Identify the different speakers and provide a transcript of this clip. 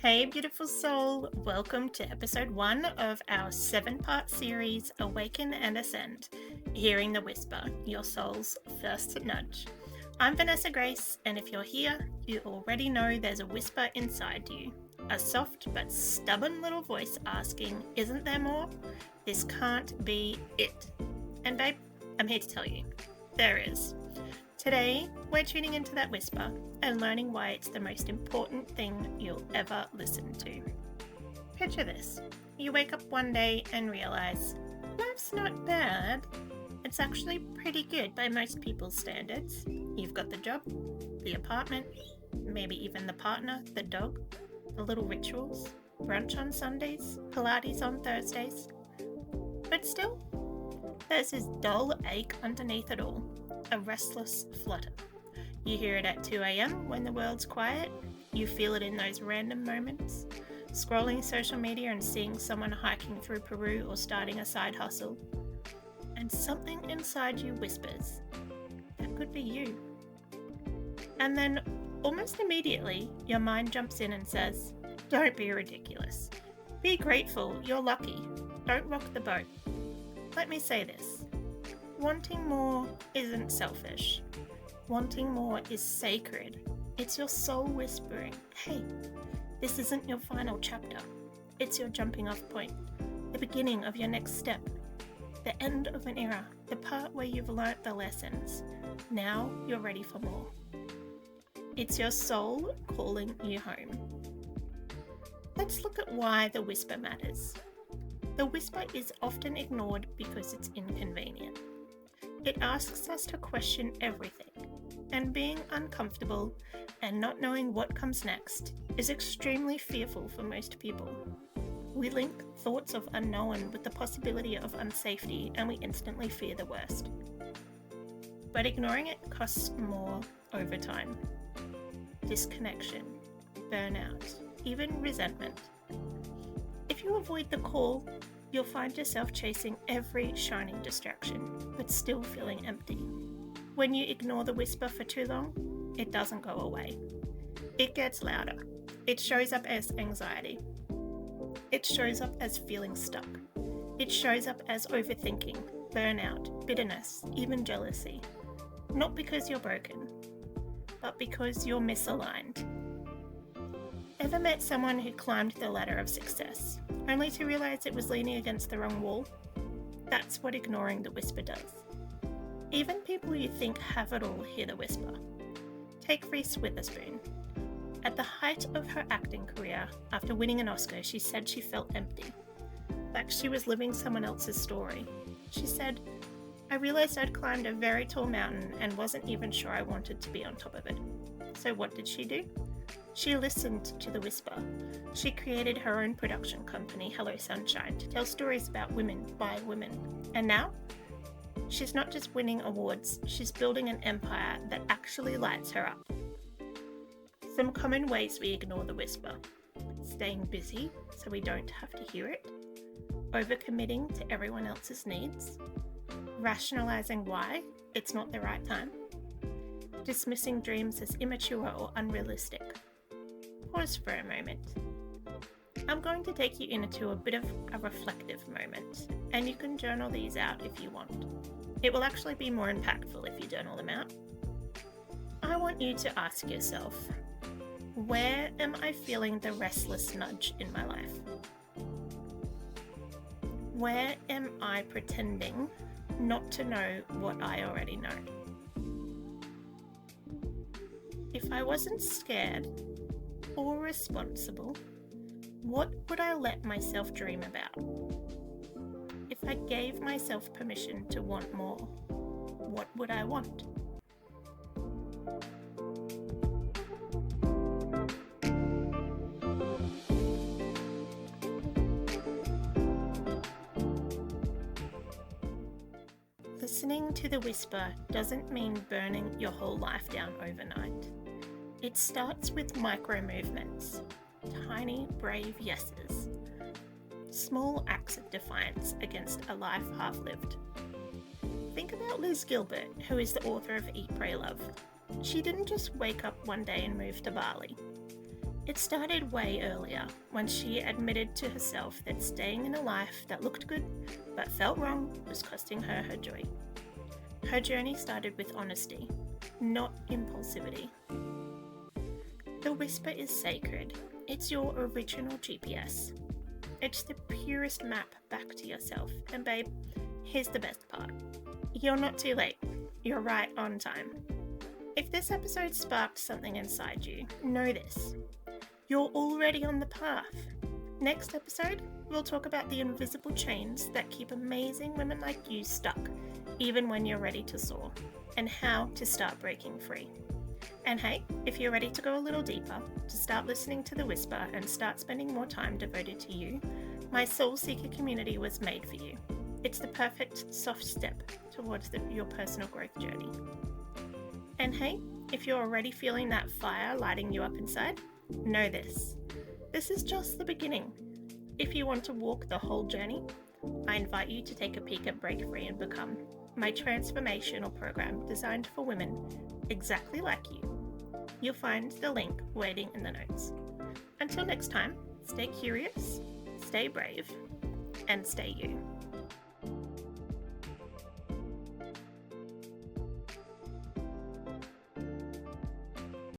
Speaker 1: Hey, beautiful soul. Welcome to episode 1 of our 7-part series, Awaken and Ascend, Hearing the Whisper, your soul's first nudge. I'm Vanessa Grace, and if you're here, you already know there's a whisper inside you. A soft but stubborn little voice asking, isn't there more? This can't be it. And babe, I'm here to tell you, there is. Today, we're tuning into that whisper and learning why it's the most important thing you'll ever listen to. Picture this. You wake up one day and realize, life's not bad. It's actually pretty good by most people's standards. You've got the job, the apartment, maybe even the partner, the dog, the little rituals, brunch on Sundays, Pilates on Thursdays. But still, there's this dull ache underneath it all. A restless flutter. You hear it at 2 a.m. when the world's quiet. You feel it in those random moments. Scrolling social media and seeing someone hiking through Peru or starting a side hustle. And something inside you whispers, that could be you. And then, almost immediately, your mind jumps in and says, don't be ridiculous. Be grateful, you're lucky. Don't rock the boat. Let me say this. Wanting more isn't selfish. Wanting more is sacred. It's your soul whispering, hey, this isn't your final chapter. It's your jumping off point, the beginning of your next step, the end of an era, the part where you've learnt the lessons. Now you're ready for more. It's your soul calling you home. Let's look at why the whisper matters. The whisper is often ignored because it's inconvenient. It asks us to question everything, and being uncomfortable and not knowing what comes next is extremely fearful for most people. We link thoughts of unknown with the possibility of unsafety, and we instantly fear the worst. But ignoring it costs more over time. Disconnection, burnout, even resentment. If you avoid the call, you'll find yourself chasing every shining distraction, but still feeling empty. When you ignore the whisper for too long, it doesn't go away. It gets louder. It shows up as anxiety. It shows up as feeling stuck. It shows up as overthinking, burnout, bitterness, even jealousy. Not because you're broken, but because you're misaligned. Ever met someone who climbed the ladder of success, only to realize it was leaning against the wrong wall? That's what ignoring the whisper does. Even people you think have it all hear the whisper. Take Reese Witherspoon. At the height of her acting career, after winning an Oscar, she said she felt empty, like she was living someone else's story. She said, I realized I'd climbed a very tall mountain and wasn't even sure I wanted to be on top of it. So what did she do? She listened to the whisper. She created her own production company, Hello Sunshine, to tell stories about women by women. And now, she's not just winning awards, she's building an empire that actually lights her up. Some common ways we ignore the whisper. Staying busy so we don't have to hear it. Overcommitting to everyone else's needs. Rationalizing why it's not the right time. Dismissing dreams as immature or unrealistic. Pause for a moment. I'm going to take you into a bit of a reflective moment, and you can journal these out if you want. It will actually be more impactful if you journal them out. I want you to ask yourself, where am I feeling the restless nudge in my life? Where am I pretending not to know what I already know? If I wasn't scared or responsible, what would I let myself dream about? If I gave myself permission to want more, what would I want? Listening to the whisper doesn't mean burning your whole life down overnight. It starts with micro movements, tiny, brave yeses, small acts of defiance against a life half-lived. Think about Liz Gilbert, who is the author of Eat, Pray, Love. She didn't just wake up one day and move to Bali. It started way earlier when she admitted to herself that staying in a life that looked good but felt wrong was costing her her joy. Her journey started with honesty, not impulsivity. The whisper is sacred. It's your original GPS. It's the purest map back to yourself. And babe, here's the best part. You're not too late. You're right on time. If this episode sparked something inside you, know this. You're already on the path. Next episode, we'll talk about the invisible chains that keep amazing women like you stuck, even when you're ready to soar, and how to start breaking free. And hey, if you're ready to go a little deeper, to start listening to the whisper and start spending more time devoted to you, my Soul Seeker community was made for you. It's the perfect soft step towards your personal growth journey. And hey, if you're already feeling that fire lighting you up inside, know this. This is just the beginning. If you want to walk the whole journey, I invite you to take a peek at Break Free and Become, my transformational program designed for women exactly like you. You'll find the link waiting in the notes. Until next time, stay curious, stay brave, and stay you.